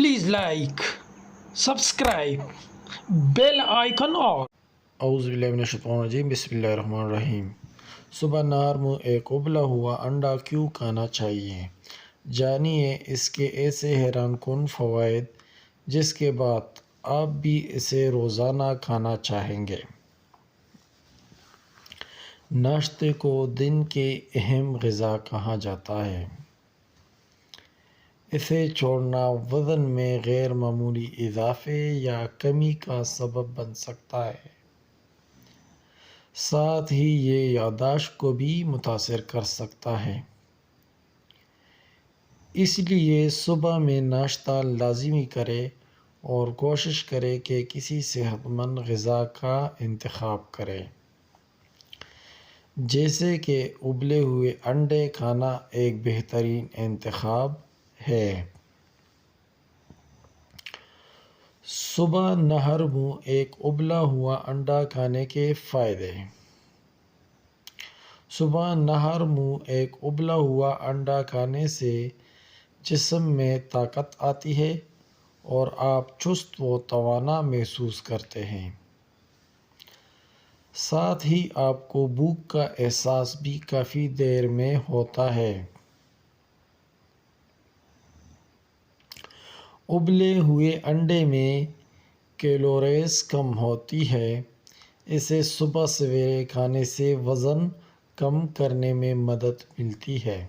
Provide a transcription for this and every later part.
Please like, subscribe, bell icon on. اعوذ باللہ من الشیطان الرجیم، بسم اللہ الرحمن الرحیم۔ صبح نہار منہ ایک ابلا ہوا انڈا کیوں کھانا چاہیے؟ جانیے اس کے ایسے حیران کن فوائد جس کے بعد آپ بھی اسے روزانہ کھانا چاہیں گے۔ ناشتے کو دن کے اہم غذا کہا جاتا ہے۔ اسے چھوڑنا وزن میں غیر معمولی اضافے یا کمی کا سبب بن سکتا ہے۔ ساتھ ہی یہ یادداشت کو بھی متاثر کر سکتا ہے۔ اس لیے صبح میں ناشتہ لازمی کریں اور کوشش کریں کہ کسی صحت مند غذا کا انتخاب کریں، جیسے کہ ابلے ہوئے انڈے کھانا ایک بہترین انتخاب ہے۔ صبح نہار منہ ایک ابلا ہوا انڈا کھانے کے فائدے۔ صبح نہار منہ ایک ابلا ہوا انڈا کھانے سے جسم میں طاقت آتی ہے اور آپ چست و توانا محسوس کرتے ہیں۔ ساتھ ہی آپ کو بھوک کا احساس بھی کافی دیر میں ہوتا ہے۔ ابلے ہوئے انڈے میں کیلوریز کم ہوتی ہے۔ اسے صبح سویرے کھانے سے وزن کم کرنے میں مدد ملتی ہے۔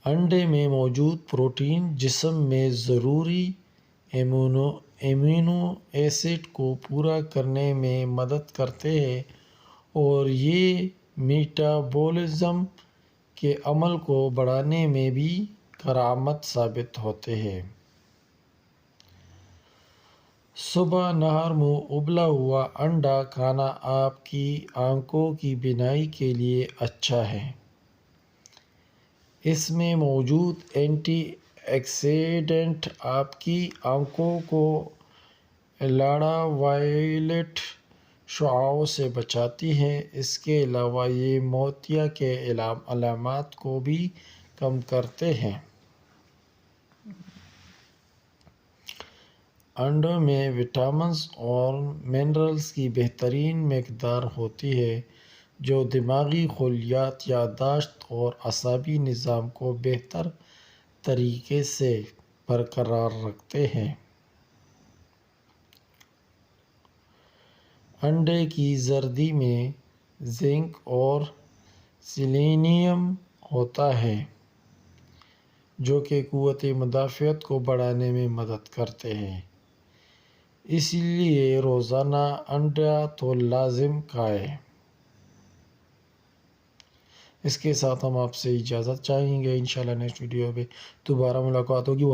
انڈے میں موجود پروٹین جسم میں ضروری ایمینو ایسڈ کو پورا کرنے میں مدد کرتے ہیں اور یہ میٹابولزم کے عمل کو بڑھانے میں بھی کارآمد ثابت ہوتے ہیں۔ صبح نہار منہ ابلا ہوا انڈا کھانا آپ کی آنکھوں کی بینائی کے لیے اچھا ہے۔ اس میں موجود اینٹی آکسیڈنٹ آپ کی آنکھوں کو الٹرا وائلیٹ شعاعوں سے بچاتی ہیں۔ اس کے علاوہ یہ موتیا کے علامات کو بھی کم کرتے ہیں۔ انڈوں میں وٹامنز اور منرلز کی بہترین مقدار ہوتی ہے جو دماغی خلیات، یادداشت اور اعصابی نظام کو بہتر طریقے سے برقرار رکھتے ہیں۔ انڈے کی زردی میں زنک اور سیلینیم ہوتا ہے جو کہ قوت مدافعت کو بڑھانے میں مدد کرتے ہیں۔ اس لیے روزانہ انڈا تو لازم کھائیں۔ اس کے ساتھ ہم آپ سے اجازت چاہیں گے۔ انشاءاللہ نیکسٹ ویڈیو میں دوبارہ ملاقات ہوگی۔